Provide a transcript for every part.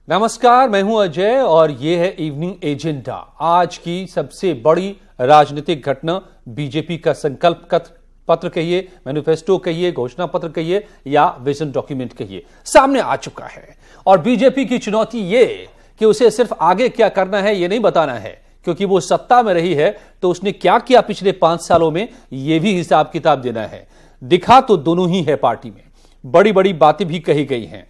नमस्कार, मैं हूं अजय और ये है इवनिंग एजेंडा। आज की सबसे बड़ी राजनीतिक घटना बीजेपी का संकल्प पत्र कहिए, मैनिफेस्टो कहिए, घोषणा पत्र कहिए या विजन डॉक्यूमेंट कहिए, सामने आ चुका है। और बीजेपी की चुनौती ये कि उसे सिर्फ आगे क्या करना है ये नहीं बताना है, क्योंकि वो सत्ता में रही है तो उसने क्या किया पिछले 5 सालों में ये भी हिसाब किताब देना है। दिखा तो दोनों ही है पार्टी में, बड़ी बड़ी बातें भी कही गई हैं।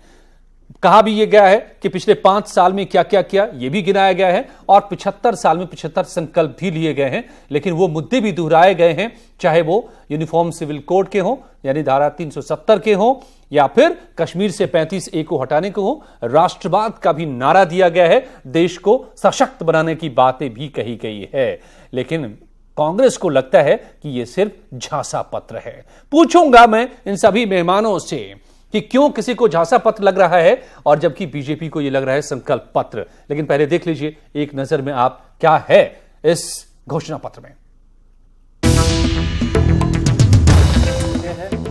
कहा भी यह गया है कि पिछले 5 साल में क्या क्या किया यह भी गिनाया गया है और 75 साल में 75 संकल्प भी लिए गए हैं। लेकिन वो मुद्दे भी दोहराए गए हैं, चाहे वो यूनिफॉर्म सिविल कोड के हो यानी धारा 370 के हो या फिर कश्मीर से 35A को हटाने को हो। राष्ट्रवाद का भी नारा दिया गया है, देश को सशक्त बनाने की बातें भी कही गई है। लेकिन कांग्रेस को लगता है कि यह सिर्फ झांसा पत्र है। पूछूंगा मैं इन सभी मेहमानों से कि क्यों किसी को झांसा पत्र लग रहा है और जबकि बीजेपी को यह लग रहा है संकल्प पत्र। लेकिन पहले देख लीजिए एक नजर में आप क्या है इस घोषणा पत्र में।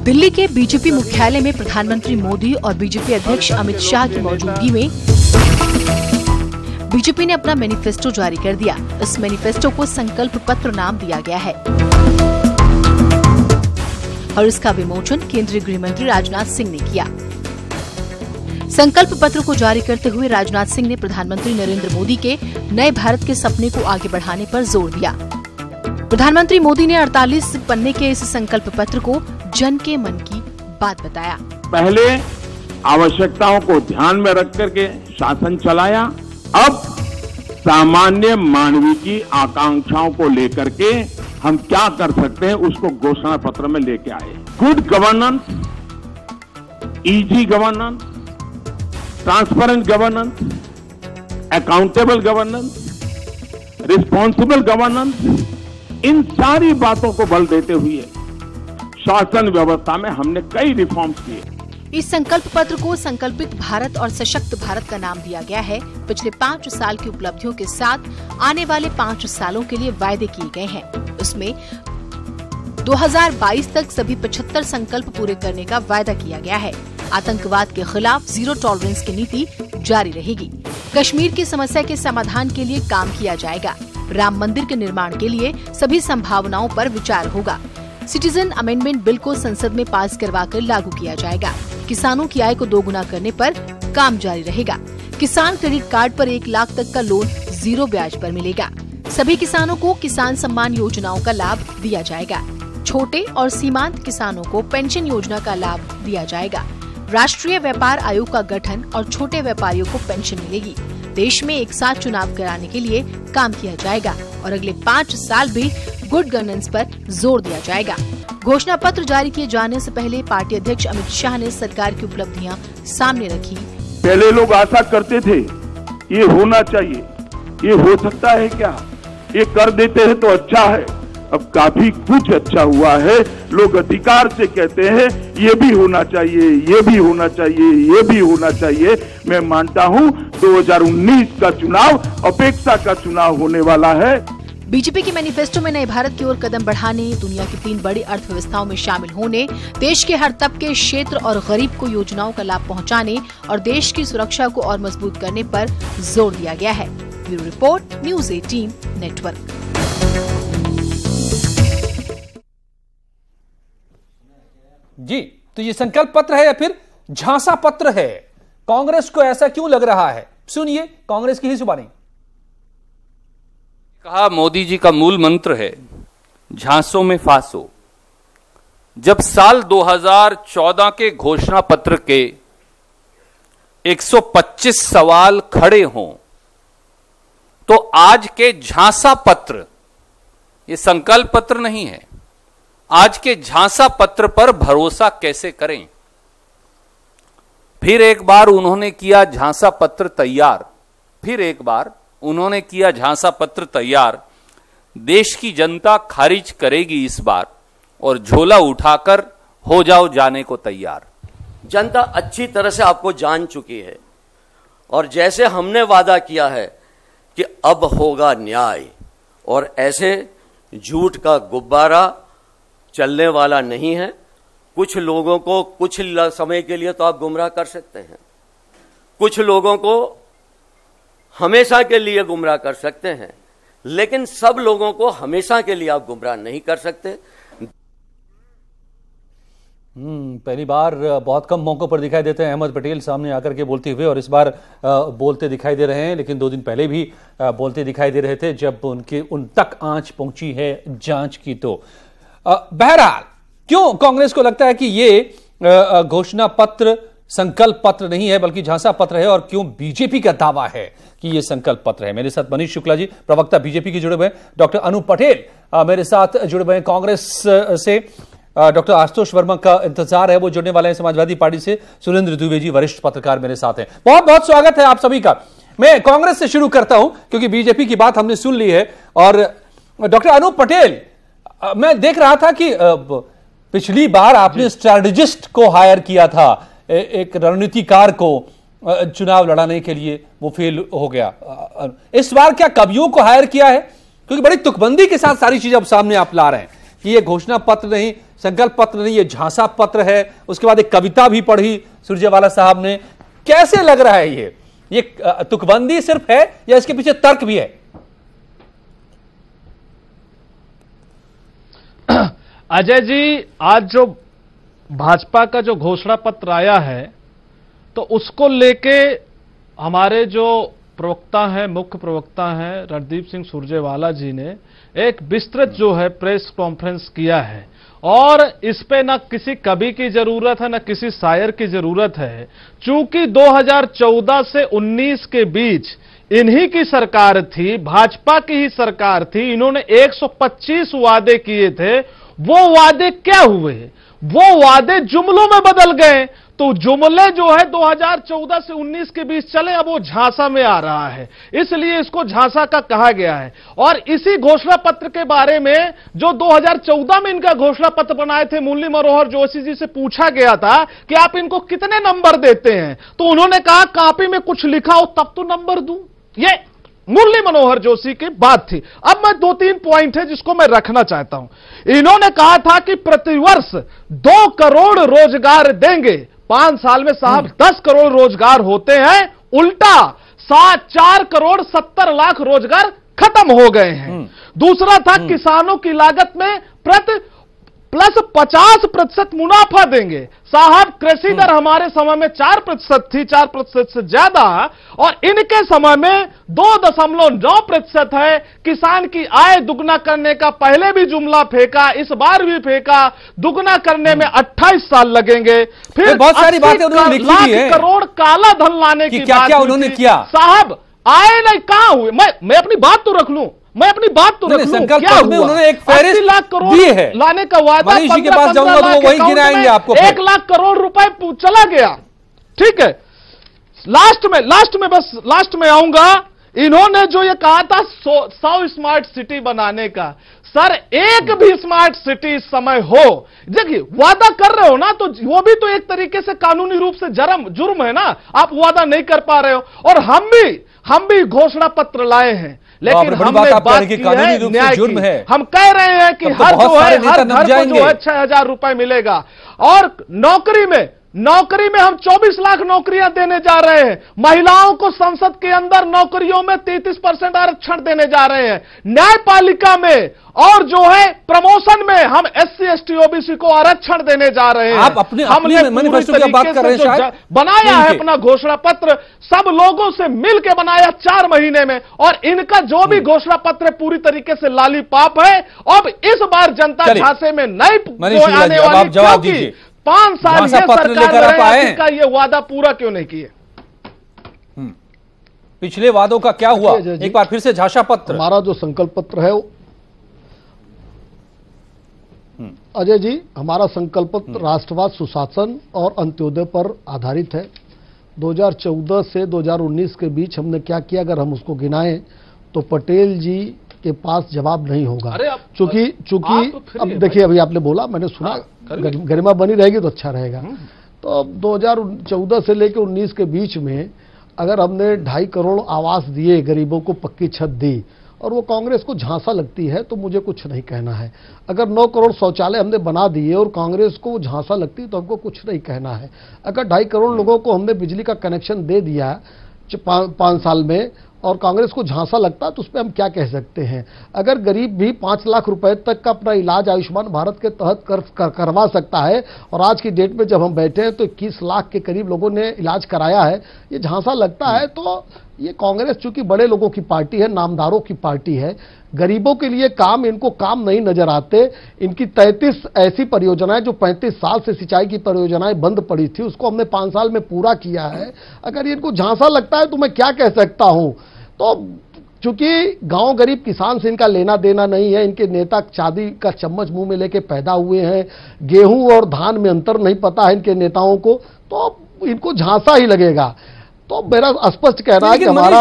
दिल्ली के बीजेपी मुख्यालय में प्रधानमंत्री मोदी और बीजेपी अध्यक्ष अमित शाह की मौजूदगी में बीजेपी ने अपना मैनिफेस्टो जारी कर दिया। इस मैनिफेस्टो को संकल्प पत्र नाम दिया गया है और इसका विमोचन केंद्रीय गृह मंत्री राजनाथ सिंह ने किया। संकल्प पत्र को जारी करते हुए राजनाथ सिंह ने प्रधानमंत्री नरेंद्र मोदी के नए भारत के सपने को आगे बढ़ाने पर जोर दिया। प्रधानमंत्री मोदी ने 48 पन्ने के इस संकल्प पत्र को जन के मन की बात बताया। पहले आवश्यकताओं को ध्यान में रख करके शासन चलाया, अब सामान्य मानवीय की आकांक्षाओं को लेकर के हम क्या कर सकते हैं उसको घोषणा पत्र में लेके आए। Good governance, easy governance, transparent governance, accountable governance, responsible governance, इन सारी बातों को बल देते हुए शासन व्यवस्था में हमने कई रिफॉर्म्स किए। इस संकल्प पत्र को संकल्पित भारत और सशक्त भारत का नाम दिया गया है। पिछले 5 साल की उपलब्धियों के साथ आने वाले 5 सालों के लिए वायदे किए गए हैं। उसमें 2022 तक सभी 75 संकल्प पूरे करने का वायदा किया गया है। आतंकवाद के खिलाफ जीरो टॉलरेंस की नीति जारी रहेगी। कश्मीर की समस्या के समाधान के लिए काम किया जाएगा। राम मंदिर के निर्माण के लिए सभी संभावनाओं पर विचार होगा। सिटीजन अमेंडमेंट बिल को संसद में पास करवाकर लागू किया जाएगा। किसानों की आय को 2 गुना करने पर काम जारी रहेगा। किसान क्रेडिट कार्ड पर 1 लाख तक का लोन 0 ब्याज पर मिलेगा। सभी किसानों को किसान सम्मान योजनाओं का लाभ दिया जाएगा। छोटे और सीमांत किसानों को पेंशन योजना का लाभ दिया जाएगा। राष्ट्रीय व्यापार आयोग का गठन और छोटे व्यापारियों को पेंशन मिलेगी। देश में एक साथ चुनाव कराने के लिए काम किया जाएगा और अगले 5 साल भी गुड गवर्नेंस पर जोर दिया जाएगा। घोषणा पत्र जारी किए जाने से पहले पार्टी अध्यक्ष अमित शाह ने सरकार की उपलब्धियां सामने रखी। पहले लोग आशा करते थे ये होना चाहिए, ये हो सकता है क्या, ये कर देते हैं तो अच्छा है। अब काफी कुछ अच्छा हुआ है। लोग अधिकार से कहते हैं ये भी होना चाहिए, ये भी होना चाहिए, ये भी होना चाहिए। मैं मानता हूँ 2019 का चुनाव अपेक्षा का चुनाव होने वाला है। बीजेपी के मैनिफेस्टो में नए भारत की ओर कदम बढ़ाने, दुनिया की 3 बड़ी अर्थव्यवस्थाओं में शामिल होने, देश के हर तबके, क्षेत्र और गरीब को योजनाओं का लाभ पहुंचाने और देश की सुरक्षा को और मजबूत करने पर जोर दिया गया है। Bureau report, news 18 network. जी, तो ये संकल्प पत्र है या फिर झांसा पत्र है? कांग्रेस को ऐसा क्यों लग रहा है? सुनिए कांग्रेस की ही जुबानी। कहा मोदी जी का मूल मंत्र है झांसों में फांसो। जब साल 2014 के घोषणा पत्र के 125 सवाल खड़े हों तो आज के झांसा पत्र, ये संकल्प पत्र नहीं है, आज के झांसा पत्र पर भरोसा कैसे करें? फिर एक बार उन्होंने किया झांसा पत्र तैयार, फिर एक बार उन्होंने किया झांसा पत्र तैयार। देश की जनता खारिज करेगी इस बार और झोला उठाकर हो जाओ जाने को तैयार। जनता अच्छी तरह से आपको जान चुकी है और जैसे हमने वादा किया है कि अब होगा न्याय और ऐसे झूठ का गुब्बारा चलने वाला नहीं है। कुछ लोगों को कुछ समय के लिए तो आप गुमराह कर सकते हैं, कुछ लोगों को हमेशा के लिए गुमराह कर सकते हैं, लेकिन सब लोगों को हमेशा के लिए आप गुमराह नहीं कर सकते। पहली बार बहुत कम मौकों पर दिखाई देते हैं अहमद पटेल सामने आकर के बोलते हुए, और इस बार बोलते दिखाई दे रहे हैं, लेकिन 2 दिन पहले भी बोलते दिखाई दे रहे थे जब उन तक आंच पहुंची है जांच की। तो बहरहाल क्यों कांग्रेस को लगता है कि ये घोषणा पत्र संकल्प पत्र नहीं है बल्कि झांसा पत्र है, और क्यों बीजेपी का दावा है कि यह संकल्प पत्र है? मेरे साथ मनीष शुक्ला जी, प्रवक्ता बीजेपी के जुड़े हुए हैं, डॉक्टर अनूप पटेल मेरे साथ जुड़े हुए हैं कांग्रेस से, डॉक्टर आशुतोष वर्मा का इंतजार है, वो जुड़ने वाले हैं समाजवादी पार्टी से, सुरेंद्र दुबे जी वरिष्ठ पत्रकार मेरे साथ हैं। बहुत बहुत स्वागत है आप सभी का। मैं कांग्रेस से शुरू करता हूं क्योंकि बीजेपी की बात हमने सुन ली है। और डॉक्टर अनूप पटेल, मैं देख रहा था कि पिछली बार आपने स्ट्रैटेजिस्ट को हायर किया था, एक रणनीतिकार को चुनाव लड़ाने के लिए, वो फेल हो गया। इस बार क्या कवियों को हायर किया है? क्योंकि बड़ी तुकबंदी के साथ सारी चीजें अब सामने आप ला रहे हैं कि ये घोषणा पत्र नहीं, संकल्प पत्र नहीं, ये झांसा पत्र है। उसके बाद एक कविता भी पढ़ी सुरजेवाला साहब ने। कैसे लग रहा है ये तुकबंदी सिर्फ है या इसके पीछे तर्क भी है? अजय जी, आज जो भाजपा का जो घोषणा पत्र आया है तो उसको लेके हमारे जो प्रवक्ता हैं, मुख्य प्रवक्ता हैं रणदीप सिंह सुरजेवाला जी ने एक विस्तृत जो है प्रेस कॉन्फ्रेंस किया है, और इस पे ना किसी कवि की जरूरत है ना किसी शायर की जरूरत है। चूंकि 2014 से 19 के बीच इन्हीं की सरकार थी, भाजपा की ही सरकार थी, इन्होंने 125 वादे किए थे। वो वादे क्या हुए? वो वादे जुमलों में बदल गए। तो जुमले जो है 2014 से 19 के बीच चले, अब वो झांसा में आ रहा है, इसलिए इसको झांसा का कहा गया है। और इसी घोषणा पत्र के बारे में जो 2014 में इनका घोषणा पत्र बनाए थे, मुरली मनोहर जोशी जी से पूछा गया था कि आप इनको कितने नंबर देते हैं, तो उन्होंने कहा कॉपी में कुछ लिखा हो तब तो नंबर दूं। ये मुरली मनोहर जोशी की बात थी। अब मैं 2-3 पॉइंट है जिसको मैं रखना चाहता हूं। इन्होंने कहा था कि प्रतिवर्ष 2 करोड़ रोजगार देंगे। 5 साल में साहब 10 करोड़ रोजगार होते हैं, उल्टा 4 करोड़ 70 लाख रोजगार खत्म हो गए हैं। दूसरा था किसानों की लागत में प्लस 50% मुनाफा देंगे। साहब कृषि दर हमारे समय में 4% थी, 4% से ज्यादा, और इनके समय में 2.9% है। किसान की आय दुगना करने का पहले भी जुमला फेंका, इस बार भी फेंका, दुगना करने में 28 साल लगेंगे। फिर बहुत सारी बातें उन्होंने लिखी भी है। करोड़ काला धन लाने की क्या क्या उन्होंने किया? साहब आए नहीं, कहां हुए? मैं अपनी बात तो रख लूं, क्या हुआ? उन्होंने एक 80 लाख करोड़ है लाने का वादा, मनीष जी के पास जाऊंगा तो वो वही गिनाएंगे आपको। 1 लाख करोड़ रुपए चला गया। ठीक है, लास्ट में आऊंगा। इन्होंने जो ये कहा था 100 स्मार्ट सिटी बनाने का, सर एक भी स्मार्ट सिटी इस समय हो, देखिए वादा कर रहे हो ना, तो वो भी तो एक तरीके से कानूनी रूप से जुर्म है ना। आप वादा नहीं कर पा रहे हो, और हम भी घोषणा पत्र लाए हैं, लेकिन हमने बात की है न्याय की। हम कह रहे हैं कि हर घर को जो है 6,000 रुपए मिलेगा, और नौकरी में हम 24 लाख नौकरियां देने जा रहे हैं। महिलाओं को संसद के अंदर नौकरियों में 33% आरक्षण देने जा रहे हैं। न्यायपालिका में और जो है प्रमोशन में हम SC ST OBC को आरक्षण देने जा रहे हैं। आप हमने मैनिफेस्टो की बात कर रहे हैं, शायद बनाया है अपना घोषणा पत्र, सब लोगों से मिलकर बनाया 4 महीने में, और इनका जो भी घोषणा पत्र पूरी तरीके से लालीपाप है। अब इस बार जनता झांसे में नहीं आने वाली, जवाब दीजिए। 5 साल ये सरकार का ये वादा पूरा क्यों नहीं किए? पिछले वादों का क्या हुआ? एक बार फिर से झांसा पत्र, हमारा जो संकल्प पत्र है अजय जी, हमारा संकल्प पत्र राष्ट्रवाद, सुशासन और अंत्योदय पर आधारित है। 2014 से 2019 के बीच हमने क्या किया, अगर हम उसको गिनाएं तो पटेल जी के पास जवाब नहीं होगा। चूंकि तो अब देखिए, अभी आपने बोला, मैंने सुना, गरिमा बनी रहेगी तो अच्छा रहेगा। तो अब 2014 से लेकर 19 के बीच में अगर हमने 2.5 करोड़ आवास दिए, गरीबों को पक्की छत दी, और वो कांग्रेस को झांसा लगती है तो मुझे कुछ नहीं कहना है। अगर 9 करोड़ शौचालय हमने बना दिए और कांग्रेस को झांसा लगती तो हमको कुछ नहीं कहना है। अगर 2.5 करोड़ लोगों को हमने बिजली का कनेक्शन दे दिया, 5 साल में, और कांग्रेस को झांसा लगता है तो उस पर हम क्या कह सकते हैं। अगर गरीब भी 5 लाख रुपए तक का अपना इलाज आयुष्मान भारत के तहत करवा सकता है, और आज की डेट में जब हम बैठे हैं तो 21 लाख के करीब लोगों ने इलाज कराया है, ये झांसा लगता है। तो ये कांग्रेस चूंकि बड़े लोगों की पार्टी है, नामदारों की पार्टी है, गरीबों के लिए इनको काम नहीं नजर आते। इनकी 33 ऐसी परियोजनाएं जो 35 साल से सिंचाई की परियोजनाएं बंद पड़ी थी, उसको हमने 5 साल में पूरा किया है। अगर इनको झांसा लगता है तो मैं क्या कह सकता हूं। तो चूंकि गांव गरीब किसान से इनका लेना देना नहीं है, इनके नेता चांदी का चम्मच मुंह में लेके पैदा हुए हैं, गेहूं और धान में अंतर नहीं पता है इनके नेताओं को, तो इनको झांसा ही लगेगा। तो मेरा स्पष्ट कहना है कि हमारा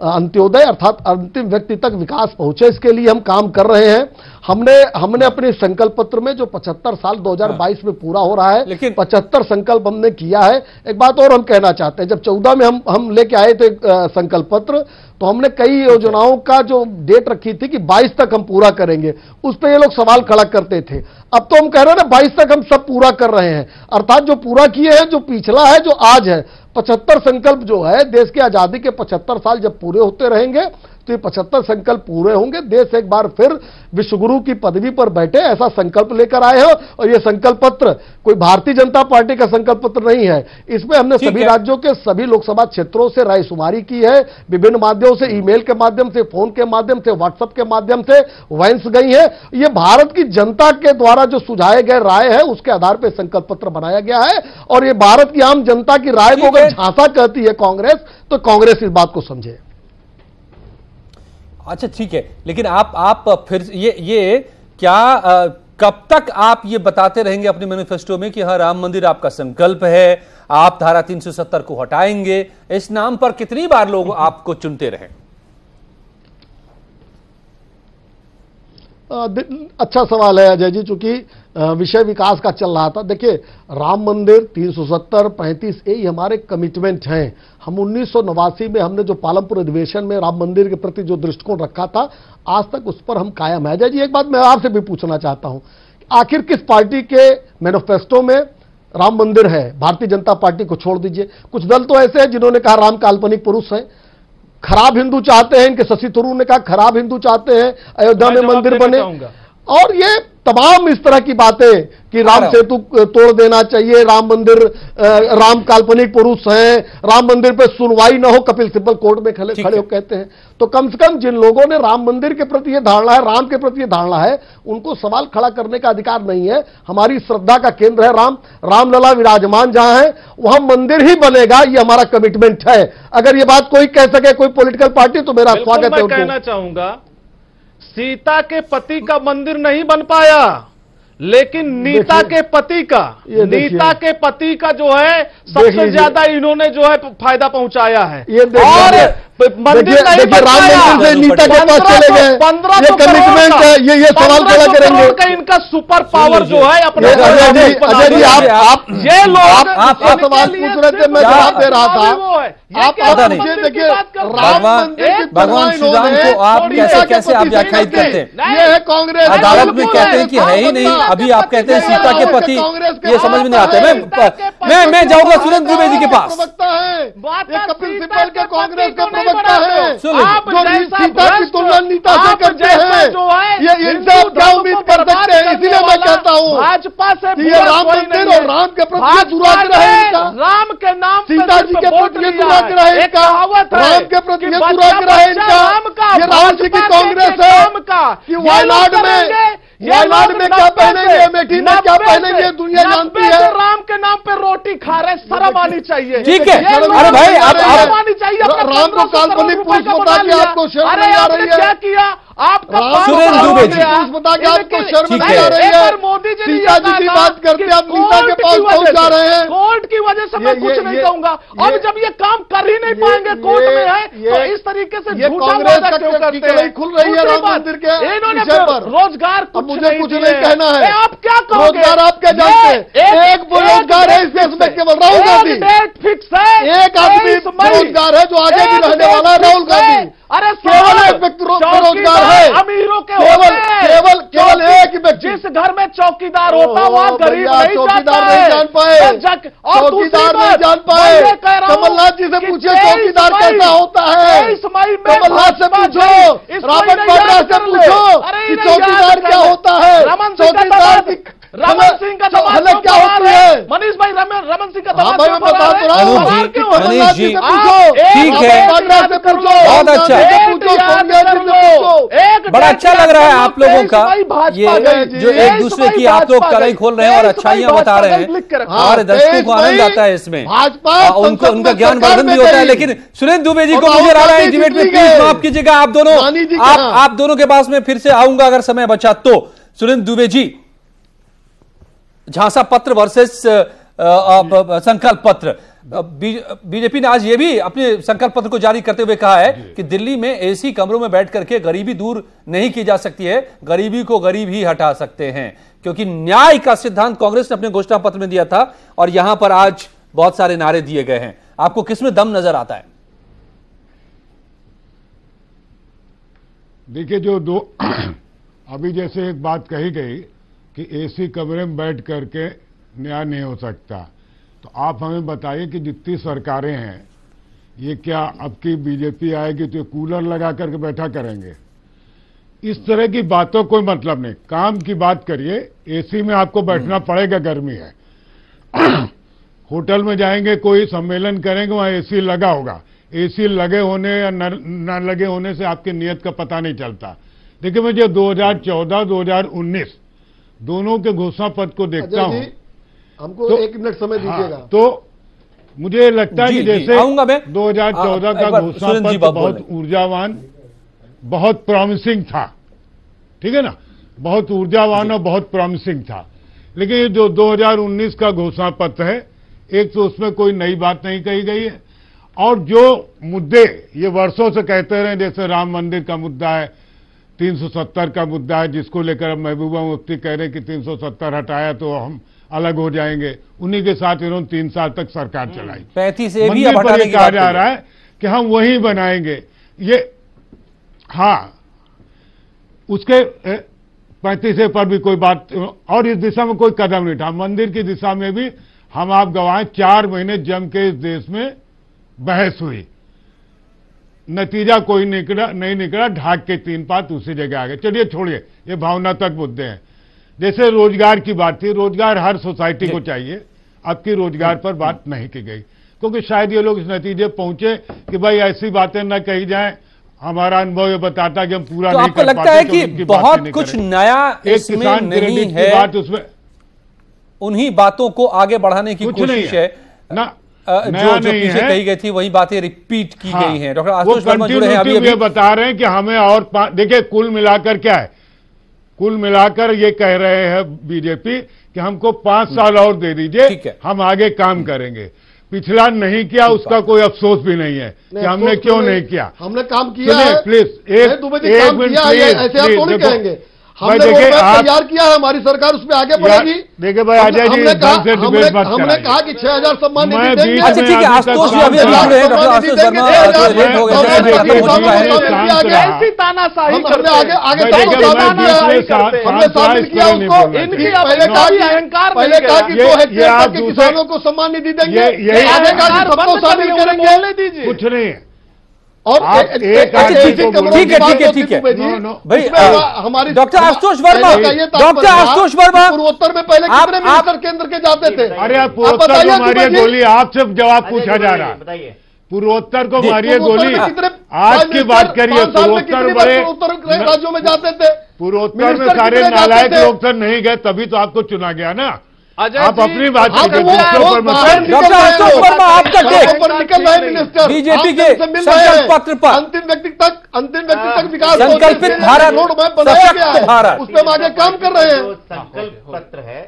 अंत्योदय अर्थात अंतिम व्यक्ति तक विकास पहुंचे, इसके लिए हम काम कर रहे हैं। हमने अपने संकल्प पत्र में जो 75 साल 2022 में पूरा हो रहा है, लेकिन 75 संकल्प हमने किया है। एक बात और हम कहना चाहते हैं, जब 14 में हम लेके आए थे संकल्प पत्र, तो हमने कई योजनाओं का जो डेट रखी थी कि 22 तक हम पूरा करेंगे, उस पर ये लोग सवाल खड़ा करते थे। अब तो हम कह रहे हैं ना 22 तक हम सब पूरा कर रहे हैं, अर्थात जो पूरा किए हैं, जो पिछला है, जो आज है। 75 संकल्प जो है, देश की आजादी के 75 साल जब पूरे होते रहेंगे तो ये 75 संकल्प पूरे होंगे। देश एक बार फिर विश्वगुरु की पदवी पर बैठे, ऐसा संकल्प लेकर आए हो। और ये संकल्प पत्र कोई भारतीय जनता पार्टी का संकल्प पत्र नहीं है, इसमें हमने सभी राज्यों के सभी लोकसभा क्षेत्रों से रायशुमारी की है, विभिन्न माध्यमों से, ईमेल के माध्यम से, फोन के माध्यम से, व्हाट्सएप के माध्यम से वैंस गई है। ये भारत की जनता के द्वारा जो सुझाए गए राय है, उसके आधार पर संकल्प पत्र बनाया गया है। और ये भारत की आम जनता की राय को अगर झांसा कहती है कांग्रेस, तो कांग्रेस इस बात को समझे। अच्छा ठीक है, लेकिन आप फिर ये क्या कब तक आप ये बताते रहेंगे अपने मैनिफेस्टो में कि हाँ राम मंदिर आपका संकल्प है, आप धारा 370 को हटाएंगे? इस नाम पर कितनी बार लोग आपको चुनते रहे? अच्छा सवाल है अजय जी, चूंकि विषय विकास का चल रहा था। देखिए, राम मंदिर 370, 35 ये हमारे कमिटमेंट हैं। हम 1989 में हमने जो पालमपुर अधिवेशन में राम मंदिर के प्रति जो दृष्टिकोण रखा था, आज तक उस पर हम कायम है। अजय जी, एक बात मैं आपसे भी पूछना चाहता हूं, आखिर किस पार्टी के मैनिफेस्टो में राम मंदिर है? भारतीय जनता पार्टी को छोड़ दीजिए, कुछ दल तो ऐसे हैं जिन्होंने कहा राम काल्पनिक पुरुष है, खराब हिंदू चाहते हैं, इनके शशि थरूर ने कहा खराब हिंदू चाहते हैं, अयोध्या में मंदिर बने, और ये तमाम इस तरह की बातें कि राम सेतु तोड़ देना चाहिए, राम मंदिर, राम काल्पनिक पुरुष हैं, राम मंदिर पे सुनवाई ना हो, कपिल सिब्बल कोर्ट में खड़े हो कहते हैं। तो कम से कम जिन लोगों ने राम मंदिर के प्रति ये धारणा है, राम के प्रति ये धारणा है, उनको सवाल खड़ा करने का अधिकार नहीं है। हमारी श्रद्धा का केंद्र है राम, रामलला विराजमान जहां है वहां मंदिर ही बनेगा, ये हमारा कमिटमेंट है। अगर ये बात कोई कह सके, कोई पॉलिटिकल पार्टी, तो मेरा स्वागत है। कहना चाहूंगा, सीता के पति का मंदिर नहीं बन पाया, लेकिन नीता के पति का, नीता के पति का जो है सबसे ज्यादा इन्होंने जो है फायदा पहुंचाया है। और मंदिर नहीं बन पाया, नीता के पास चले गए, 15 कमिटमेंट है, ये सवाल खड़ा करेंगे। इनका सुपर पावर जो है अपने, अजय जी आप ये लोग आप सवाल पूछ रहे थे, मैं जवाब दे रहा था। आप देखिए, भगवान श्री राम को आप कैसे आप व्याख्यायित करते हैं? ये है कांग्रेस, अदालत में कहते हैं कि है ही नहीं, अभी आप कहते हैं सीता के पति, ये समझ में नहीं आता। मैं जाऊंगा सुरेंद्र द्विवेदी के पास। कपिल सिब्बल के कांग्रेस का प्रवक्ता है, जो सीता की तुलना नीता से करते हैं, ये इनसे आप क्या उम्मीद कर सकते हैं? इसीलिए मैं कहता हूँ भाजपा से ये राम मंदिर और राम के प्रति दुराग्रह है इनका, राम के नाम सीता जी के प्रति ये दुराग्रह है इनका, राम के प्रति ये दुराग्रह है इनका। ये राष्ट्र की कांग्रेस है कि वायनाड में क्या पहनेंगे, अमेठी में क्या पहनेंगे, दुनिया जानती है। राम के नाम पे रोटी खा रहे, शर्म आनी चाहिए। ठीक है, अरे भाई शर्म आनी चाहिए। राम को काल्पनिक पुरुष बता के आपको शर्म नहीं आ रही है? क्या किया आपका सुरेंद्र द्विवेदी बता के आपको शर्म नहीं आ रही है? मोदी जी सीता जी की बात करते आप नीता के पास पहुंच जा रहे हैं। कोर्ट की वजह से मैं कुछ नहीं कहूंगा, और जब ये काम कर ही नहीं पाएंगे, कोर्ट में है, तो इस तरीके से कांग्रेस खुल रही है राम मंदिर के विषय पर। रोजगार मुझे कुछ नहीं कहना है, आप क्या करोगे? रोजगार आप क्या जानते हैं? एक बेरोजगार है इस देश में, केवल राहुल गांधी। डेट फिक्स है, एक आदमी बेरोजगार है जो आगे भी रहने वाला है, राहुल गांधी। अरे केवल एक व्यक्ति बेरोजगार है, अमीरों के केवल एक व्यक्ति। जिस घर में चौकीदार होता, वहां गरीब भैया, नहीं जाता चौकीदार है। नहीं जान पाए, और दूसरी चौकीदार नहीं बात, जान पाए। मैं ये कह रहा हूं कमलनाथ जी से कि पूछिए चौकीदार कैसा होता है। 23 मई में कमलनाथ से भाजपा पूछो, गई। इस रॉबर्ट महीने वाड्रा याद से कर ले। पूछो अरे कि इन्हें चौकीदार याद क्या कर ले। होता है। रमन सिंह का चौकीदार दमाद, की रमन सिंह का दमाद हलक क्यों क्या बना होती रहे है? हैं? मनीष भाई, रमन सिंह का हाँ दमाद भाई, क्यों मैं बना बता रहे तो हैं? रहा हूँ। मनीष जी, क्यों? मनीष जी, से पूछो, ठीक है। रॉबर्ट वाड्रा से पूछो, बहुत अच्छा। गांधी से पूछो, सोनिया जी से पूछो। बड़ा अच्छा लग रहा है आप लोगों का, ये जो एक दूसरे की आप लोग कलाई खोल रहे हैं और अच्छाइयां बता रहे हैं, हमारे दर्शकों को आनंद आता है इसमें, उनको उनका ज्ञानवर्धन भी होता है। लेकिन सुरेंद्र दुबे जी को मुझे लग रहा है डिबेट में प्लीज माफ कीजिएगा, आप दोनों, आप दोनों के पास में फिर से आऊंगा अगर समय बचा तो। सुरेंद्र दुबे जी, झांसा पत्र वर्सेस संकल्प पत्र, बीजेपी ने आज ये भी अपने संकल्प पत्र को जारी करते हुए कहा है कि दिल्ली में एसी कमरों में बैठ करके गरीबी दूर नहीं की जा सकती है, गरीबी को गरीब ही हटा सकते हैं, क्योंकि न्याय का सिद्धांत कांग्रेस ने अपने घोषणा पत्र में दिया था और यहां पर आज बहुत सारे नारे दिए गए हैं। आपको किसमें दम नजर आता है? देखिए, जो दो अभी जैसे एक बात कही गई कि एसी कमरे में बैठ करके न्याय नहीं हो सकता, तो आप हमें बताइए कि जितनी सरकारें हैं, ये क्या अब की बीजेपी आएगी तो कूलर लगा करके बैठा करेंगे? इस तरह की बातों कोई मतलब नहीं, काम की बात करिए। एसी में आपको बैठना पड़ेगा, गर्मी है। होटल में जाएंगे, कोई सम्मेलन करेंगे, वहां एसी लगा होगा। एसी लगे होने या न लगे होने से आपकी नीयत का पता नहीं चलता। देखिए, मैं जो 2014-2019 दोनों के घोषणा पत्र को देखता हूं, हमको तो 1 मिनट समय दीजिएगा। तो मुझे लगता है कि जैसे आऊंगा मैं। 2014 का घोषणा पत्र बहुत ऊर्जावान, बहुत प्रॉमिसिंग था, ठीक है ना, बहुत ऊर्जावान और बहुत प्रॉमिसिंग था। लेकिन ये जो 2019 का घोषणा पत्र है, एक तो उसमें कोई नई बात नहीं कही गई है, और जो मुद्दे ये वर्षों से कहते रहे, जैसे राम मंदिर का मुद्दा है, 370 का मुद्दा है, जिसको लेकर अब महबूबा मुफ्ती कह रहे हैं कि 370 हटाया तो हम अलग हो जाएंगे, उन्हीं के साथ इन्होंने 3 साल तक सरकार चलाई। 35 से भी मंदिर अब हटाने की कहा बात जा रहा है कि हम वही बनाएंगे, ये हाँ, उसके 35 पर भी कोई बात, और इस दिशा में कोई कदम नहीं था। मंदिर की दिशा में भी हम आप गवाएं, 4 महीने जम के इस देश में बहस हुई, नतीजा कोई नहीं निकला, ढाक के 3 पात उसी जगह आ गए। चलिए छोड़िए, ये भावनात्मक मुद्दे हैं। जैसे रोजगार की बात थी, रोजगार हर सोसाइटी को चाहिए, अब की रोजगार पर बात नहीं की गई, क्योंकि शायद ये लोग इस नतीजे पहुंचे कि भाई ऐसी बातें न कही जाएं। हमारा अनुभव ये बताता कि हम पूरा तो नहीं आपको कर लगता पाते, है तो कि उनकी बात बहुत नहीं कुछ करें। नया एक इसमें किसान नहीं क्रेडिट की है, बात, उसमें उन्हीं बातों को आगे बढ़ाने की कुछ नहीं कोशिश है ना, जो पीछे कही गई थी वही बातें रिपीट की गई हैं। डॉक्टर आशुतोष वर्मा जुड़े हैं अभी ये बता रहे हैं कि हमें और देखिए, कुल मिलाकर क्या है, कुल मिलाकर ये कह रहे हैं बीजेपी कि हमको 5 साल और दे दीजिए, हम आगे काम करेंगे। पिछला नहीं किया उसका कोई अफसोस भी नहीं है कि हमने क्यों नहीं किया। हमने काम किया है, प्लीज एक मिनट, ऐसे आप थोड़ी कहेंगे। हमने तैयार किया है, हमारी सरकार उसमें आगे बढ़ेगी। देखिए भाई अजय जी, हमने कहा कि 6,000 सम्मान निधि देंगे। अच्छा ठीक है, आशुतोष जी अभी जुड़े हैं, डॉक्टर आशुतोष वर्मा लेट हो गए, ऐसी तानाशाही करते हैं, आगे हमने शामिल किया उसको। इनकी पहले कहा कि अहंकार, पहले कहा कि 2 हेक्टेयर तक के किसानों को सम्मान निधि देंगे, आगे कहा कि सबको शामिल करेंगे। कुछ नहीं है। और ठीक है भाई, हमारी डॉक्टर आशुतोष वर्मा, डॉक्टर आशुतोष वर्मा, पूर्वोत्तर में पहले कितने मिनिस्टर केंद्र के जाते थे? अरे आप पूर्वोत्तर को मारिए गोली, आपसे जवाब पूछा जा रहा है। पूर्वोत्तर को मारिए गोली, आज की बात करिए। पूर्वोत्तर बड़े उत्तर राज्यों में जाते थे, पूर्वोत्तर में सारे नालायक लोग सर नहीं गए, तभी तो आपको चुना गया ना। आप अपनी बात कीजिए, डॉक्टर आशुतोष वर्मा, आपका निकल रहे मिनिस्टर बीजेपी के संकल्प पत्र पर अंतिम व्यक्ति तक विकास संकल्पित भारत, रोड मैप बनाया गया है, भारत, उस पर हम आगे काम कर रहे हैं। संकल्प पत्र है,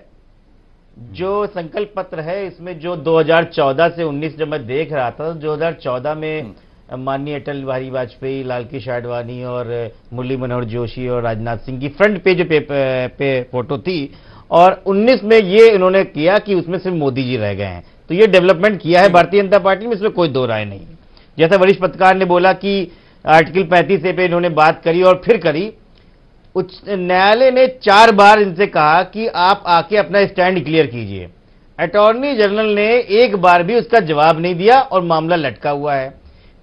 जो संकल्प पत्र है, इसमें जो 2014 से 19 जब मैं देख रहा था, 2014 में माननीय अटल बिहारी वाजपेयी, लाल कृष्ण आडवाणी और मुरली मनोहर जोशी और राजनाथ सिंह की फ्रंट पेज पे फोटो थी, और 19 में ये इन्होंने किया कि उसमें सिर्फ मोदी जी रह गए हैं। तो ये डेवलपमेंट किया है भारतीय जनता पार्टी में, इसमें कोई दो राय नहीं। जैसा वरिष्ठ पत्रकार ने बोला कि आर्टिकल 35 पे इन्होंने बात करी और फिर करी, उच्च न्यायालय ने 4 बार इनसे कहा कि आप आके अपना स्टैंड क्लियर कीजिए। अटॉर्नी जनरल ने एक बार भी उसका जवाब नहीं दिया और मामला लटका हुआ है।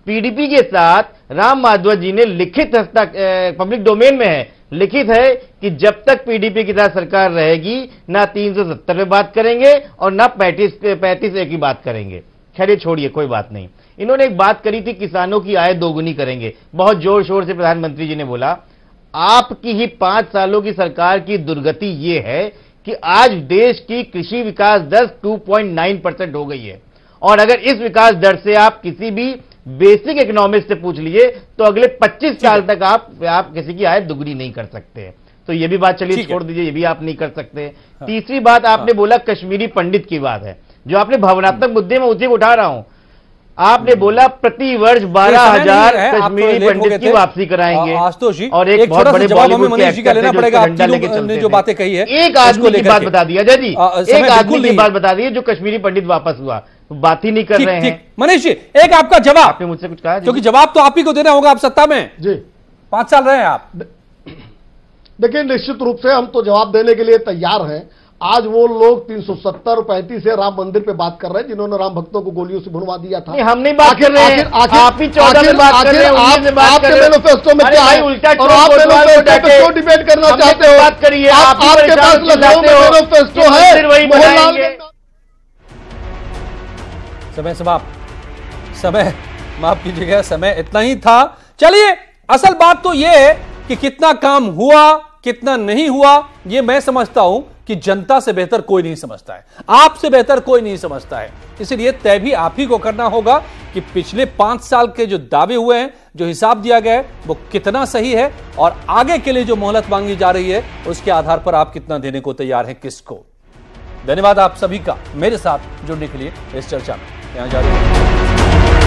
पीडीपी के साथ राम माधव जी ने लिखित पब्लिक डोमेन में है, लिखित है कि जब तक पीडीपी की साथ सरकार रहेगी ना 370 पे बात करेंगे और ना 35A की बात करेंगे। खैर ये छोड़िए, कोई बात नहीं। इन्होंने एक बात करी थी, किसानों की आय दोगुनी करेंगे। बहुत जोर शोर से प्रधानमंत्री जी ने बोला। आपकी ही 5 सालों की सरकार की दुर्गति ये है कि आज देश की कृषि विकास दर 2.9% हो गई है, और अगर इस विकास दर से आप किसी भी बेसिक इकोनॉमिक्स से पूछ लीजिए तो अगले 25 साल तक आप किसी की आय दुगनी नहीं कर सकते। तो ये भी बात चलिए छोड़ दीजिए, ये भी आप नहीं कर सकते। हाँ। तीसरी बात आपने बोला कश्मीरी पंडित की बात है, जो आपने भावनात्मक मुद्दे में उसे उठा रहा हूं। आपने बोला प्रति वर्ष 12,000 कश्मीरी पंडित की वापसी कराएंगे। आशुतोष जी, और एक बहुत बड़े बॉलीवुड के एक्टर लेना पड़ेगा, आपने जो बातें कही है एक आदमी की बात बता दी अजय जी, एक आदमी की बात बता दी जो कश्मीरी पंडित वापस हुआ, बात ही नहीं कर रहे हैं। मनीष जी, एक आपका जवाब, आपने मुझसे कुछ कहा क्योंकि जवाब तो आप ही को देना होगा, आप सत्ता में जी 5 साल रहे हैं आप। देखिए, निश्चित रूप से हम तो जवाब देने के लिए तैयार हैं। आज वो लोग 370 और 35 से राम मंदिर पे बात कर रहे हैं जिन्होंने राम भक्तों को गोलियों से भुनवा दिया था। नहीं, हम नहीं बात कर रहे हैं, आप ही 14 में बात कर रहे हैं, आपके मैनिफेस्टो में क्या है और आप मैनिफेस्टो पे क्यों डिबेट करना चाहते हो? बात करिए, आपके पास लखनऊ में मैनिफेस्टो है। समय समाप्त, समय माफ कीजिएगा, समय इतना ही था। चलिए, असल बात तो यह है कि कितना काम हुआ कितना नहीं हुआ, यह मैं समझता हूं कि जनता से बेहतर कोई नहीं समझता है, आपसे बेहतर कोई नहीं समझता है। इसलिए तय भी आप ही को करना होगा कि पिछले 5 साल के जो दावे हुए हैं, जो हिसाब दिया गया है, वो कितना सही है, और आगे के लिए जो मोहलत मांगी जा रही है उसके आधार पर आप कितना देने को तैयार हैं किसको। धन्यवाद आप सभी का मेरे साथ जुड़ने के लिए इस चर्चा में। यहां जारी